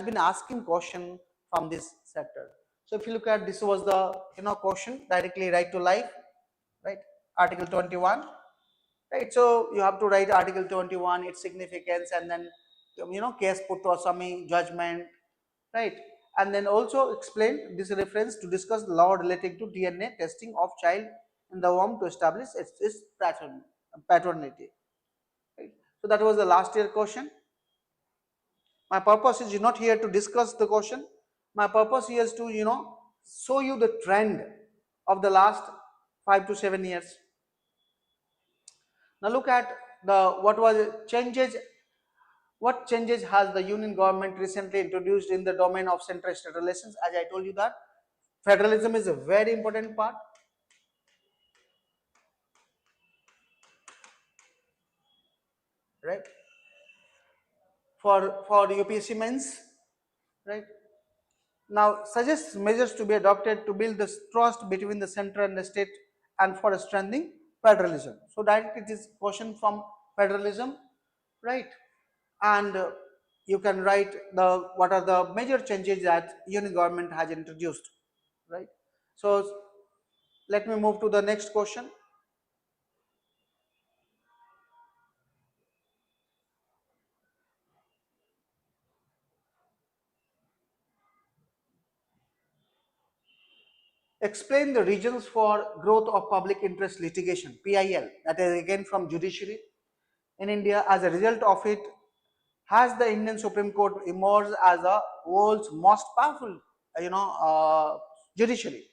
been asking question from this sector. So if you look at, this was the question directly, right to life, right? Article 21, right? So you have to write Article 21, its significance, and then case put to assami judgment, right? And then also explain this reference to discuss the law relating to DNA testing of child in the womb to establish its paternity, right? So that was the last year question. My purpose is not here to discuss the question. My purpose here is to show you the trend of the last 5 to 7 years. Now look at the what changes has the union government recently introduced in the domain of central-state relations. As I told you that federalism is a very important part, right, for UPSC mains, right? Now suggests measures to be adopted to build the trust between the center and the state and for strengthening federalism. So that it is question from federalism, right? And you can write the what are the major changes that union government has introduced, right? So let me move to the next question, explain the reasons for growth of public interest litigation, PIL, that is again from judiciary in India. As a result of it, has the Indian Supreme Court emerged as the world's most powerful, judiciary.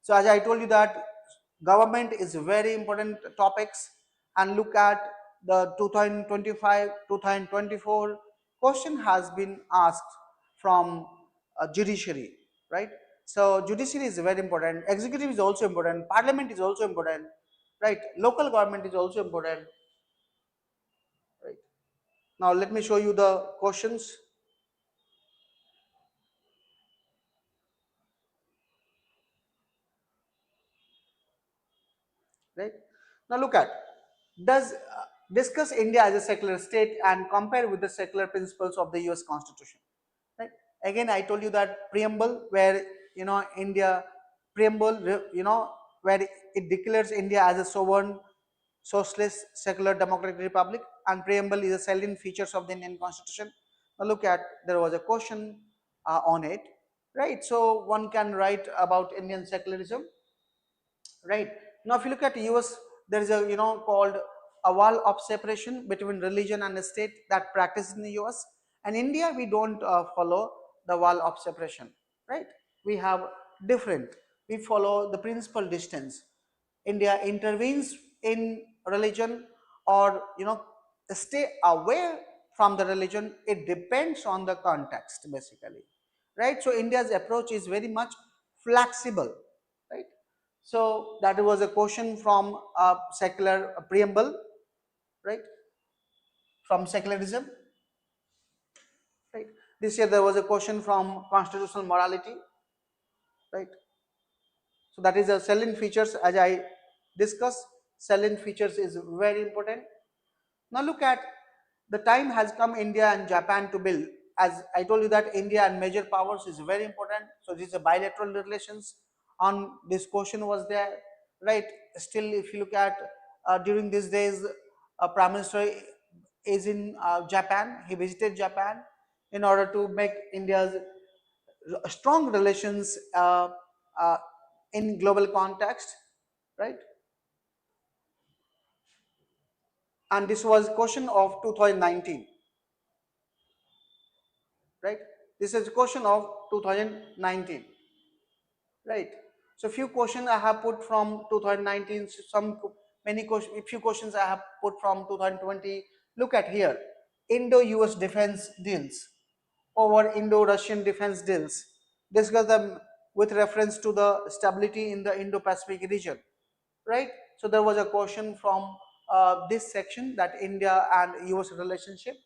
So as I told you that government is very important topics, and look at the 2025, 2024 question has been asked from judiciary, right? So judiciary is very important, executive is also important, parliament is also important, right? Local government is also important, right? Now let me show you the questions, right? Now look at, does discuss India as a secular state and compare with the secular principles of the US Constitution, right? Again, I told you that preamble, where India, preamble, where it declares India as a sovereign, socialist, secular, democratic republic, and preamble is a salient features of the Indian Constitution. Now look at, there was a question on it, right? So one can write about Indian secularism, right? Now if you look at US, there is a called a wall of separation between religion and the state that practice in the US. And India, we don't follow the wall of separation, right? We have different, we follow the principal distance. India intervenes in religion, or stay away from the religion, it depends on the context basically, right? So India's approach is very much flexible, right? So that was a question from secular preamble, right? From secularism, right? This year there was a question from constitutional morality, right? So that is a salient features, as I discussed. Salient features is very important. Now look at, the time has come India and Japan to build. As I told you that India and major powers is very important. So this is a bilateral relations. On this question was there, right? Still, if you look at during these days, Prime Minister is in Japan. He visited Japan in order to make India's strong relations uh, in global context, right? And this was question of 2019, right? This is a question of 2019, right? So few questions I have put from 2019, some many questions, few questions I have put from 2020. Look at here, Indo-US defense deals over Indo-Russian defense deals. Discuss them with reference to the stability in the Indo-Pacific region, right? So there was a question from this section, that India and US relationship,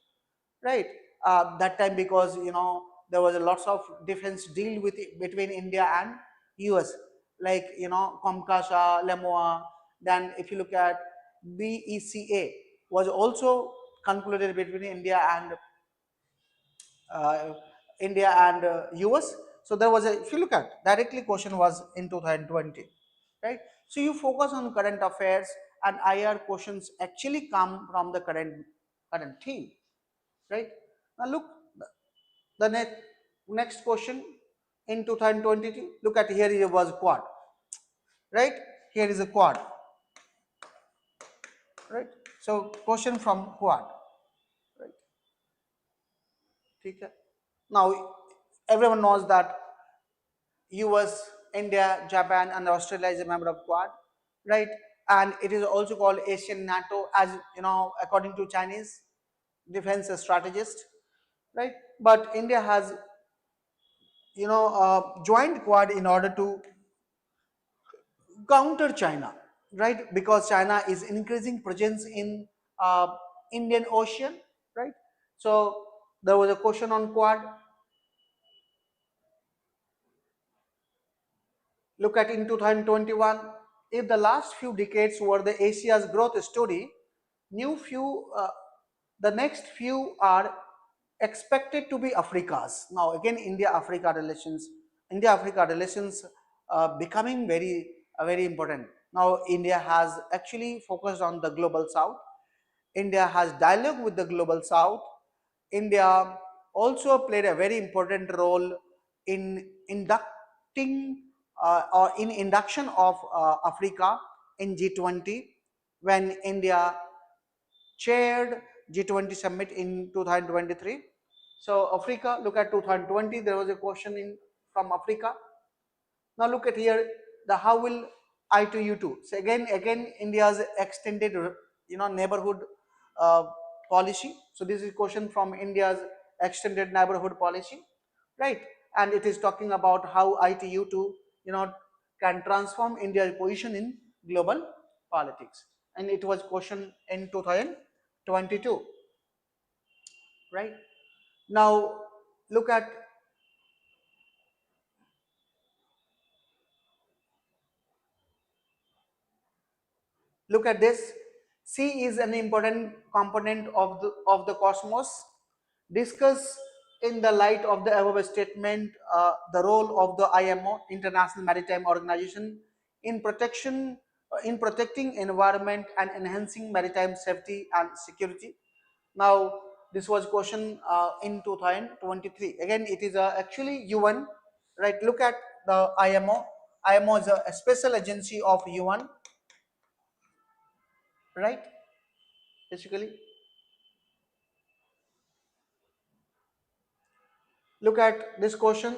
right? That time, because there was a lots of defense deal with between India and US, like Comcasa, Lemoa. Then if you look at BECA was also concluded between uh, India and US. So there was a, if you look at directly, question was in 2020, right? So you focus on current affairs, and IR questions actually come from the current theme, right? Now look, the next question in 2022. Look at here, it was quad, right? Here is a quad, right? So question from quad, right? Okay. Now everyone knows that US, India, Japan, and Australia is a member of Quad, right? And it is also called Asian NATO, as according to Chinese defense strategist, right? But India has joined Quad in order to counter China, right? Because China is increasing presence in uh, Indian Ocean, right? So there was a question on Quad. Look at in 2021, if the last few decades were the Asia's growth story, new few, the next few are expected to be Africa's. Now again, India-Africa relations becoming very important. Now India has actually focused on the global south. India has dialogue with the global south. India also played a very important role in inducting or in induction of Africa in G20, when India chaired G20 summit in 2023. So Africa, look at 2020, there was a question in from Africa. Now look at here, the how will I to you too. So again India's extended neighborhood uh, policy. So this is question from India's extended neighborhood policy, right? And it is talking about how ITU to can transform India's position in global politics. And it was question in 2022, right? Now look at this. Sea is an important component of the cosmos. Discuss in the light of the above statement the role of the IMO, International Maritime Organization, in protecting environment and enhancing maritime safety and security. Now this was question in 2023. Again, it is actually UN, right? Look at the IMO. IMO is a special agency of UN, right? Basically, look at this question.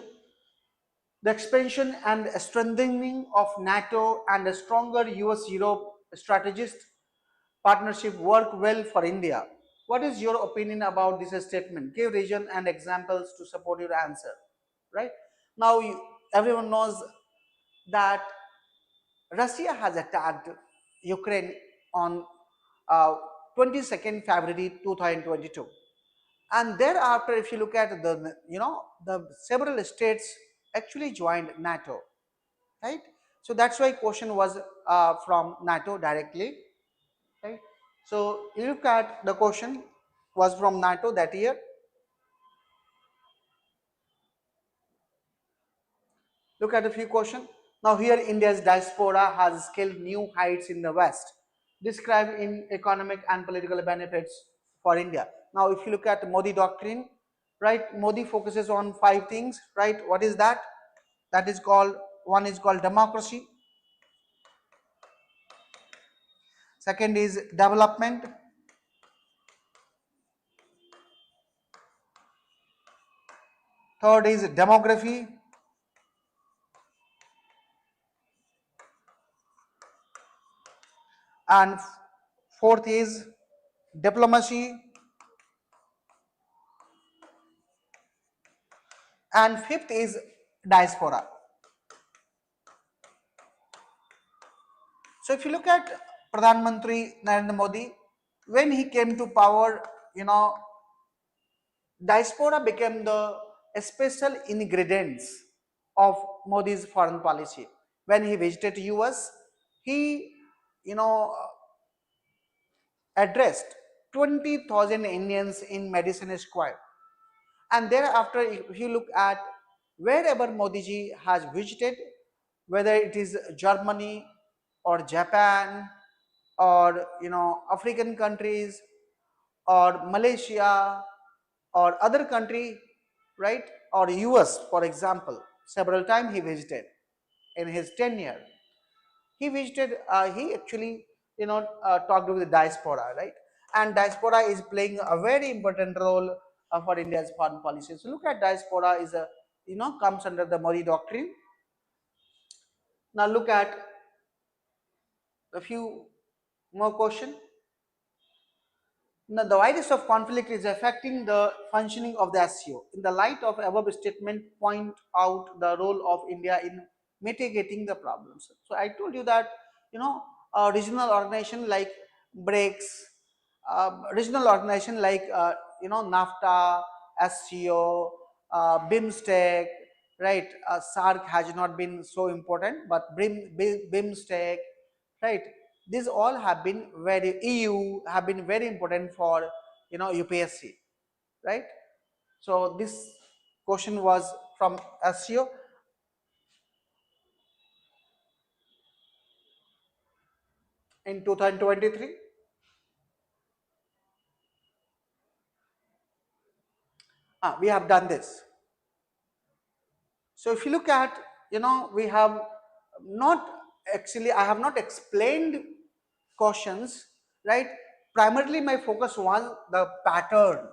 The expansion and strengthening of NATO and a stronger US Europe strategist partnership work well for India. What is your opinion about this statement? Give reason and examples to support your answer, right? Now, everyone knows that Russia has attacked Ukraine on uh, 22nd February 2022. And thereafter, if you look at the several states actually joined NATO, right? So that's why question was from NATO directly, right? So you look at the question was from NATO that year. Look at a few questions. Now here India's diaspora has scaled new heights in the West, described in economic and political benefits for India. Now if you look at Modi doctrine, right, Modi focuses on 5 things, right? What is that? That is called, one is called democracy, second is development, third is demography, and fourth is diplomacy, and fifth is diaspora. So if you look at Pradhan Mantri Narendra Modi, when he came to power, you know, diaspora became the special ingredients of Modi's foreign policy. When he visited US, he, you know, addressed 20,000 Indians in Madison Square. And thereafter, if you look at wherever Modi ji has visited, whether it is Germany or Japan or African countries or Malaysia or other country, right, or US for example, several times he visited in his tenure. He visited, he actually talked with the diaspora, right? And diaspora is playing a very important role for India's foreign policy. So look at diaspora is a, comes under the Modi doctrine. Now look at a few more question. Now, the virus of conflict is affecting the functioning of the SCO. In the light of above statement, point out the role of India in mitigating the problems. So I told you that a regional organization like BRICS, regional organization like NAFTA, SCO, BIMSTEC, right? SARC has not been so important, but BIMSTEC, right? These all have been very, EU have been very important for UPSC, right? So this question was from SCO. In 2023. We have done this. So if you look at, we have not actually, I have not explained questions, right? Primarily my focus was the pattern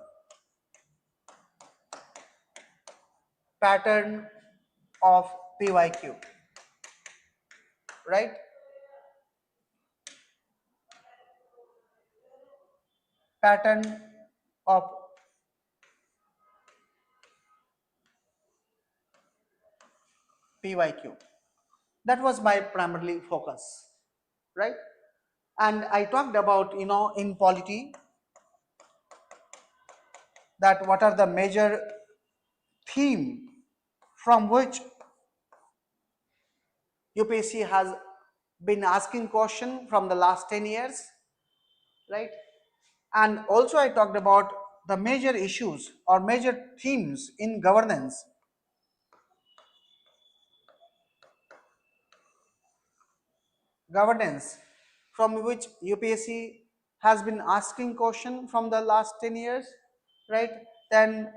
of PYQ, right? Pattern of PYQ. That was my primarily focus, right? And I talked about, in polity, that what are the major theme from which UPSC has been asking question from the last 10 years, right? And also I talked about the major issues or major themes in governance, from which UPSC has been asking question from the last 10 years, right? Then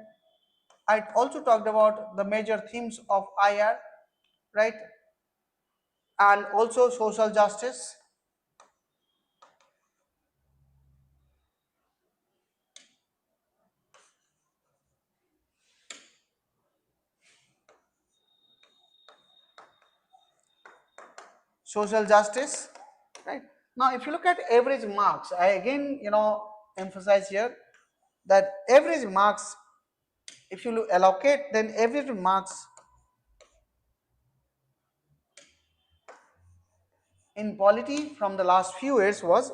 I also talked about the major themes of IR, right? And also social justice, right? Now if you look at average marks, I again emphasize here that average marks, if you allocate, then average marks in polity from the last few years was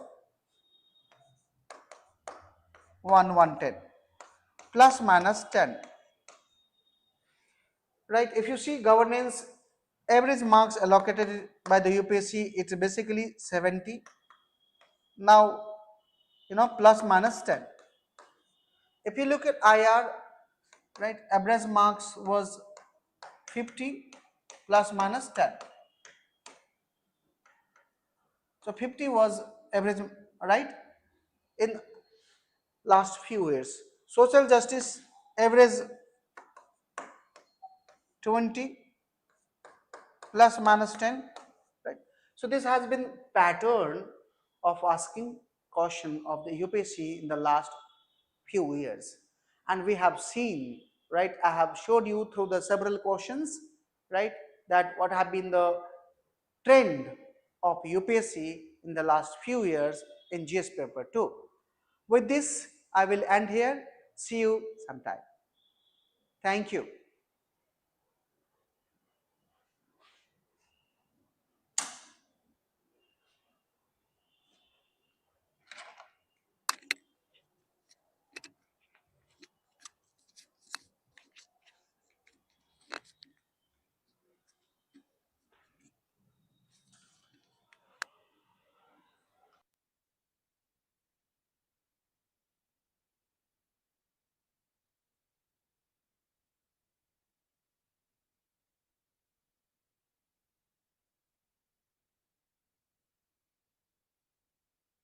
110 plus minus 10, right? If you see governance, average marks allocated by the UPSC, it's basically 70. Now plus minus 10. If you look at IR, right, average marks was 50 plus minus 10. So 50 was average, right, in last few years. Social justice average 20 plus minus 10, right. So this has been pattern of asking question of the UPSC in the last few years, and we have seen, right, I have showed you through the several questions, right, that what have been the trend of UPSC in the last few years in GS paper 2. With this I will end here. See you sometime. Thank you.